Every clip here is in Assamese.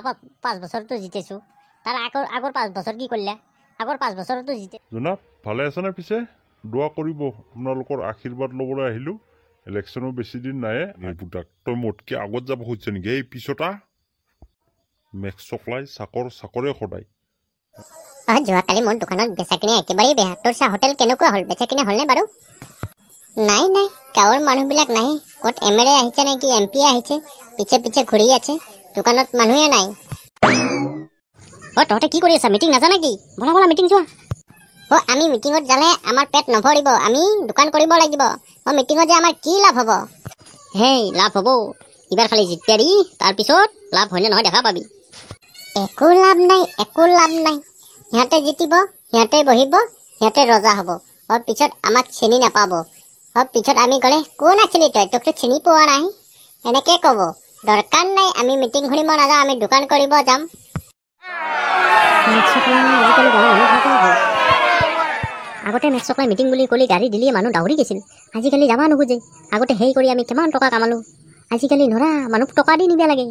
আগত 5 বছৰতো জিতেছোঁ তাৰ আগৰ 5 বছৰ কি কৰিলে আগৰ 5 বছৰতো জিতে জনাব ভালে আছে না পিছে দোয়া কৰিব আপোনালোকৰ আশীৰ্বাদ ল'বলৈ আহিলোঁ ইলেকশ্যনো বেছি দিন নাই বুটাক তই মোতকৈ আগত যাব খুজিছে নেকি এই পিছতা মেক্স চকলাই চাকৰে সদায় যোৱাকালি মোৰ দোকানত বেচা কিনি একেবাৰেই বেয়া তোৰ চাহ হোটেল কেনেকুৱা হ'ল বেচা কিনি হ'লনে বাৰু নাই গাঁৱৰ মানুহবিলাক নাহে ক'ত MLA আহিছে নেকি MP আহিছে পিছে ঘূৰি আছে দোকানত মানুহে নাই তহঁতে কি কৰি আছা মিটিং নাজানা কি বলা মিটিং যোৱা আমি মিটিঙত যালে আমাৰ পেট নভৰিব আমি দোকান কৰিব লাগিব মিটিঙত যে আমাৰ কি লাভ হ'ব হেই লাভ হ'ব এইবাৰ খালি জিতিয়াৰি তাৰপিছত লাভ হয়নে নহয় দেখা পাবি একো লাভ নাই সিহঁতে জিতিব সিহঁতে বহিব সিহঁতে ৰজা হ'ব পিছত আমাক চিনি নাপাব পিছত আমি গ'লে কোন আছিলি তোকতো চিনি পোৱা নাই এনেকে ক'ব দৰকাৰ নাই আমি মিটিং ঘূৰিব নাযাওঁ আমি দোকান কৰিব যাম আগতে মেক্স চকলাই মিটিং বুলি ক'লে গাড়ী দিলে মানুহ দাউৰি গৈছিল আজিকালি যাব নোখোজে আগতে সেই কৰি আমি কিমান টকা কামালো আজিকালি নৰা মানুহ টকা দি নিব লাগে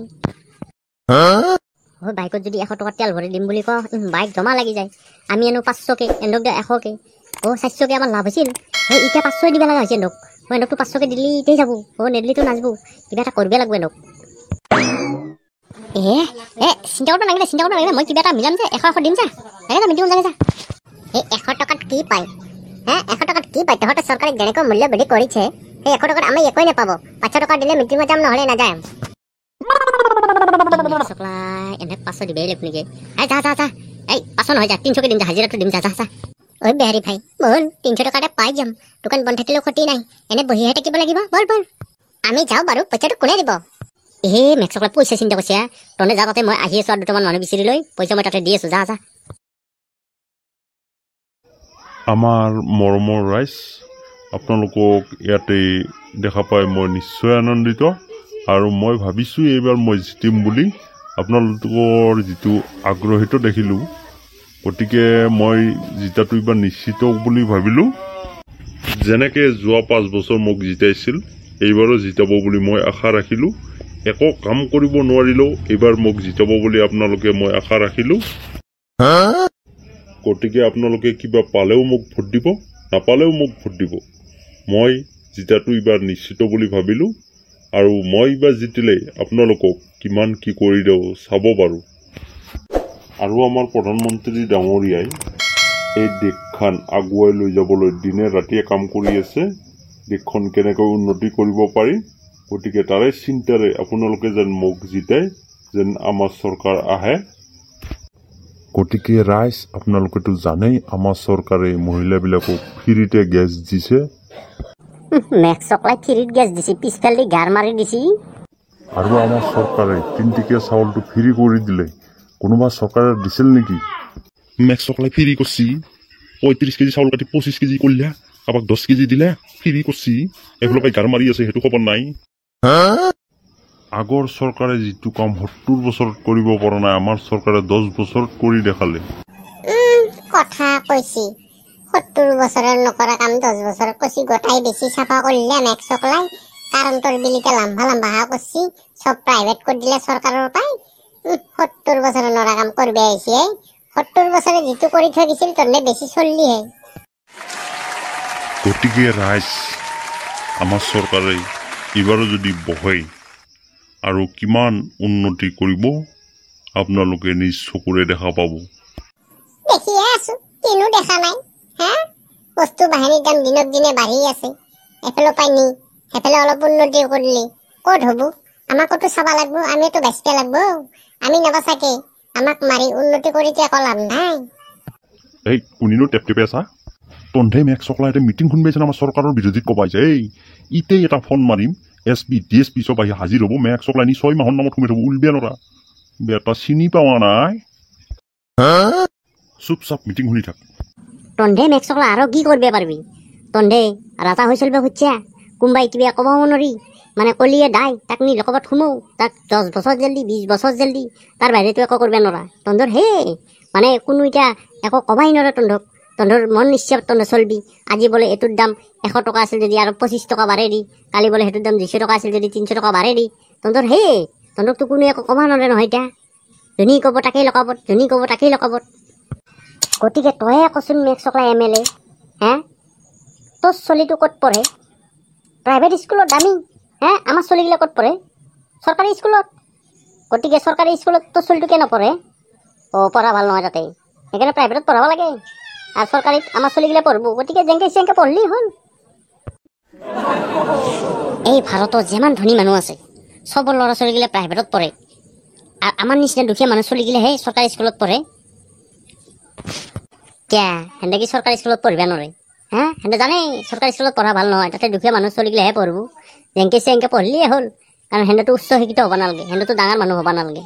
বাইকত যদি 100 টকা তেল ভৰি দিম বুলি কওঁ বাইক জমা লাগি যায় আমি এনো 500কে এন্দক দিয়া 100কে 400কে আমাৰ লাভ হৈছিল এতিয়া 500 দিব লগা হৈছে এন্দক এন্দকটো 500কে দিলি ইতেই যাব নেদলিতো নাযাব কিবা এটা কৰিব লাগিব এন্দক চিন্তা কৰিব নালাগে মই কিবা এটা মিলাম যে 100 দিম যা মিটিং যাগে যা 100 টকাত কি পায় 100 টকাত কি পায় তহঁতে চৰকাৰে যেনেকৈ মূল্য বৃদ্ধি কৰিছে সেই 100 টকাত আমি একোৱে নাপাব 500 টকা দিলে মিটিঙত যাম নহ'লে নাযায় চকলাই এনে 500 দিবই লাগিব নেকি যা 500 নহয় যা 300কে দিম যা হাজিৰাটো দিম যা বেহাৰী ভাই বল 300 টকাতে পাই যাম দোকান বন্ধ থাকিলেও ক্ষতি নাই এনে বহিহে থাকিব লাগিব বল আমি যাওঁ বাৰু পইচাটো কোনে দিব মেক্স চকলাই পইচা চিন্তা কৰিছে তহঁতে যা তাতে মই আহি আছো আৰু দুটামান মানুহ বিচাৰি লৈ পইচা মই তাতে দি আছো যা আমাৰ মৰমৰ ৰাইজ আপোনালোকক ইয়াতে দেখা পাই মই নিশ্চয় আনন্দিত আৰু মই ভাবিছোঁ এইবাৰ মই জিতিম বুলি আপোনালোকৰ যিটো আগ্ৰহিত দেখিলোঁ গতিকে মই জিতাটো এইবাৰ নিশ্চিত বুলি ভাবিলোঁ যেনেকৈ যোৱা 5 বছৰ মোক জিতাইছিল এইবাৰো জিতাব বুলি মই আশা ৰাখিলোঁ একো কাম কৰিব নোৱাৰিলেও এইবাৰ মোক জিতাব বুলি আপোনালোকে মই আশা ৰাখিলোঁ গতিকে আপোনালোকে কিবা পালেও মোক ভোট দিব নাপালেও মোক ভোট দিব মই জিতাটো এইবাৰ নিশ্চিত বুলি ভাবিলোঁ আৰু মই এইবাৰ জিতিলে আপোনালোকক কিমান কি কৰি দিওঁ চাব পাৰোঁ আৰু আমাৰ প্ৰধানমন্ত্ৰী ডাঙৰীয়াই এই দেশখন আগুৱাই লৈ যাবলৈ দিনে ৰাতিয়ে কাম কৰি আছে দেশখন কেনেকৈ উন্নতি কৰিব পাৰি গতিকে তাৰে চিন্তাৰে আপোনালোকে যেন মোক জিতাই যেন আমাৰ চৰকাৰ আহে গতিকে ৰাইজ আপোনালোকেতো জানেই আমাৰ চৰকাৰে মহিলাবিলাকক ফ্ৰীতে গেছ দিছে মেক্স চকলাই ফ্ৰীত গেছ দিছে পিছফালে গাৰ মাৰি দিছে আৰু আমাৰ চৰকাৰে 3 টকীয়া চাউলটো ফ্ৰী কৰি দিলে কোনোবা চৰকাৰে দিছিল নেকি মেক্স চকলাই ফ্ৰী কৰিছি 35 কেজি চাউল কাটি 25 কেজি কৰিলে কাৰোবাক 10 কেজি দিলে ফ্ৰী কৰিছি এইফালে গাৰ মাৰি আছে সেইটো খবৰ নাই আগৰ চৰকাৰে যিটো কাম 70 বছৰত কৰিব পৰা নাই আমাৰ চৰকাৰে 10 বছৰত কৰি দেখালে কথা কৈছি 70 বছৰৰ নকৰা কাম 10 বছৰত কৈছি গোটাই বেছি চাফা কৰিলে মেক্স চকলাই কাৰেণ্টৰ বিলিতে লম্বা কৈছি সব প্ৰাইভেট কৰি দিলে চৰকাৰৰ পাই 70 বছৰৰ নৰা কাম কৰিব আহিছে 70 বছৰে যিটো কৰি থৈ দিছিল তনে বেছি চলিহে গতিকে ৰাইজ আমাৰ চৰকাৰে এইবাৰো যদি বহে আৰু কিমান উন্নতি কৰিব আপোনালোকে নিজ চকুৰে দেখা পাব দেখিয়ে আছো কিনো দেখা নাই বস্তু বাহিনীৰ দাম দিনক দিনে বাঢ়ি আছে এফালে পাই নি সেফালে অলপ উন্নতি কৰিলে ক'ত হ'ব আমাকতো চাবা লাগব আমিতো বেচতে লাগব আমি নাবাচাকে আমাক মাৰি উন্নতি কৰি একো লাভ নাই এই কোনিনো টেপটেপে আছা তন্ধে মেক্স চকলাইতে মিটিং শুনবাইছে আমাৰ চৰকাৰৰ বিৰোধীত কবাইছে ইতেই এটা ফোন মাৰিম SP DSP চব আহি হাজিৰ হ'ব মেক্স চকলাই নি 6 মাহৰ নামত সোমাই থ'ব উলবিয়া নৰা বেটা চিনি পাৱা নাই চুপচাপ মিটিং শুনি থাক তন্ধে মেক্স চকলাই আৰু কি কৰিব পাৰিবি তন্ধে ৰাজা হৈছিল বা খুচ্ছা কোনোবাই কিবা ক'বও নোৱাৰি মানে কলিয়ে দাই তাক নি লগত সোমৌ তাক 10 বছৰ জেল দি 20 বছৰ জেল দি তাৰ বাহিৰেতো একো কৰিব নোৱাৰা তন্ধৰ মানে কোনো এতিয়া একো ক'বাই নোৱাৰে তন্ধৰ মন নিশ্চয় তন্ধ চলবি আজি বোলে এইটোৰ দাম 100 টকা আছিল যদি আৰু 25 টকা বাঢ়ে দি কালি বোলে সেইটোৰ দাম 200 টকা আছিল যদি 300 টকা বাঢ়ে দি তন্ধৰতো কোনো একো ক'বা নোৱাৰে নহয় এতিয়া যোনী ক'ব তাকেই লগাব, যোনী ক'ব তাকেই লগাব। গতিকে তয়ে কচোন মেঘ চকলা MLA, হে তোৰ চলিটো ক'ত পঢ়ে? প্ৰাইভেট স্কুলত দামী, হে আমাৰ চলিগিলা ক'ত পঢ়ে? চৰকাৰী স্কুলত। গতিকে চৰকাৰী স্কুলত তোৰ চলিটো কিয় নপঢ়ে? পঢ়া ভাল নহয় তাতে, সেইকাৰণে প্ৰাইভেটত পঢ়াব লাগে। আৰু চৰকাৰীত আমাৰ চলিগিলা পঢ়ব, গতিকে যেংকে চেংকে পঢ়লেই হ'ল। এই ভাৰতত যিমান ধনী মানুহ আছে চবৰ ল'ৰা ছোৱালীগিলা প্ৰাইভেটত পঢ়ে, আৰু আমাৰ নিচিনা দুখীয়া মানুহ চলিগিলাহে চৰকাৰী স্কুলত পঢ়ে। কিয়া সেন্দে কি চৰকাৰী স্কুলত পঢ়িব নোৱাৰে? হা সেন্দে জানে চৰকাৰী স্কুলত পঢ়া ভাল নহয়, তাতে দুখীয়া মানুহ চলিগিলাহে পঢ়ব। যেংকে চেংকে পঢ়লিয়ে হ'ল, কাৰণ সেন্দেতো উচ্চ শিক্ষিত হ'ব নালাগে, সেন্দেতো ডাঙৰ মানুহ হ'ব নালাগে।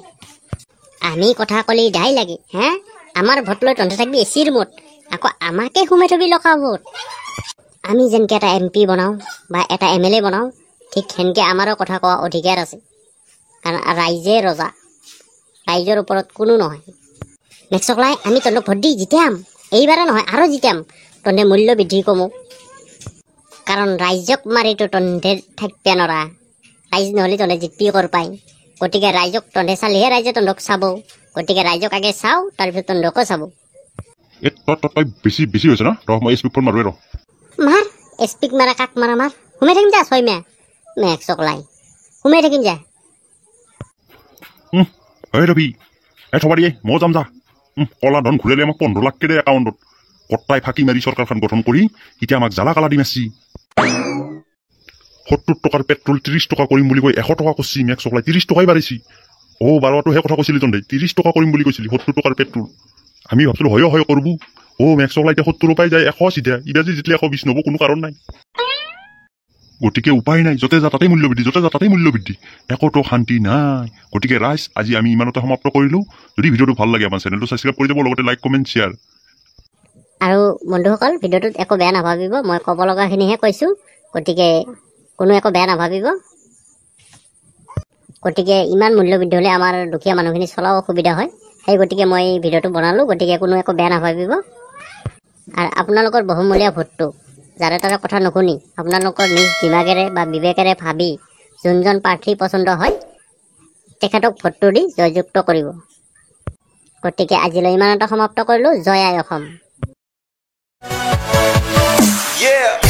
আমি কথা ক'লে দায় লাগে, হা আমাৰ ভোট লৈ তহঁতে থাকিবি AC ৰুমত, আকৌ আমাকে সোমাই থবি লকাবত। আমি যেনকে এটা MP বনাওঁ বা এটা MLA বনাওঁ, ঠিক সেনকে আমাৰো কথা কোৱা অধিকাৰ আছে, কাৰণ ৰাইজে ৰজা, ৰাইজৰ ওপৰত কোনো নহয়। মেঘ চকলাই আমি তহঁতক ভোট দি জিতাম, এইবাৰে নহয় আৰু জিতাম। তহঁতে মূল্য বৃদ্ধি কমো, কাৰণ ৰাইজক মাৰিতো তহঁতে থাকিব নৰা, ৰাইজ নহ'লে তহঁতে জিতবি কৰ পাই। গতিকে ৰাইজক তহঁতে চালেহে ৰাইজে তহঁতক চাব, গতিকে ৰাইজক আগে চাওঁ, তাৰপিছত তহঁতকো চাব। তই বেছি বেছি হৈছে ন, ৰ মই স্পীড ফোন মাৰোৱে ৰ। মাৰ স্পীক মাৰা কাক মাৰা মাৰ, সোমাই থাকিম যা 6 মাহ। মেঘ চকলাই সোমাই থাকিম যা। ৰবি থবা দিয়ে মই যাম যা। কলা ধন ঘূৰালে আমাক 15 লাখ দে একাউণ্টত, কটাই ফাঁকি মাৰি চৰকাৰখন গঠন কৰি এতিয়া আমাক জ্বালা কালা দি মাৰছি। 70 টকাৰ পেট্ৰল 30 টকা কৰিম বুলি কৈ 100 টকা কৰিছি। মেঘ চকলাই 30 টকাই বাঢ়িছি। বাৰটো সেই কথা কৈছিলি তহঁতে, 30 টকা কৰিম বুলি কৈছিলি 70 টকাৰ পেট্ৰল। আমি ভাবছিলো হয় কৰিব। মেঘ চকলাই এতিয়া 70 পাই যায় 100 চিধা, ইবাৰ যে জিতলে 120 নহব, কোনো কাৰণ নাই। গতিকে উপায় নাই, য'তে যা তাতেই মূল্য বৃদ্ধি, য'তে যা তাতেই মূল্য বৃদ্ধি, একোতো শান্তি নাই। গতিকে ৰাইজ আজি আমি ইমানতে সমাপ্ত কৰিলো। যদি ভিডিঅ'টো ভাল লাগে আমাৰ চেনেলটো ছাবস্ক্ৰাইব কৰি দিব, লগতে লাইক কমেণ্ট শ্বেয়াৰ। আৰু বন্ধুসকল ভিডিঅ'টোত একো বেয়া নাভাবিব, মই ক'ব লগাখিনিহে কৈছোঁ, গতিকে কোনো একো বেয়া নাভাবিব। গতিকে ইমান মূল্য বৃদ্ধি হ'লে আমাৰ দুখীয়া মানুহখিনি চলাও অসুবিধা হয়, সেই গতিকে মই ভিডিঅ'টো বনালোঁ। গতিকে কোনো একো বেয়া নাভাবিব। আৰু আপোনালোকৰ বহুমূলীয়া ভোটটো যাৰে তাৰে কথা নুশুনি আপোনালোকৰ নিজ দিমাগেৰে বা বিবেকেৰে ভাবি যোনজন প্ৰাৰ্থী পচন্দ হয় তেখেতক ভোটটো দি জয়যুক্ত কৰিব। গতিকে আজিলৈ ইমানতে সমাপ্ত কৰিলোঁ। জয় আই অসম। Yeah.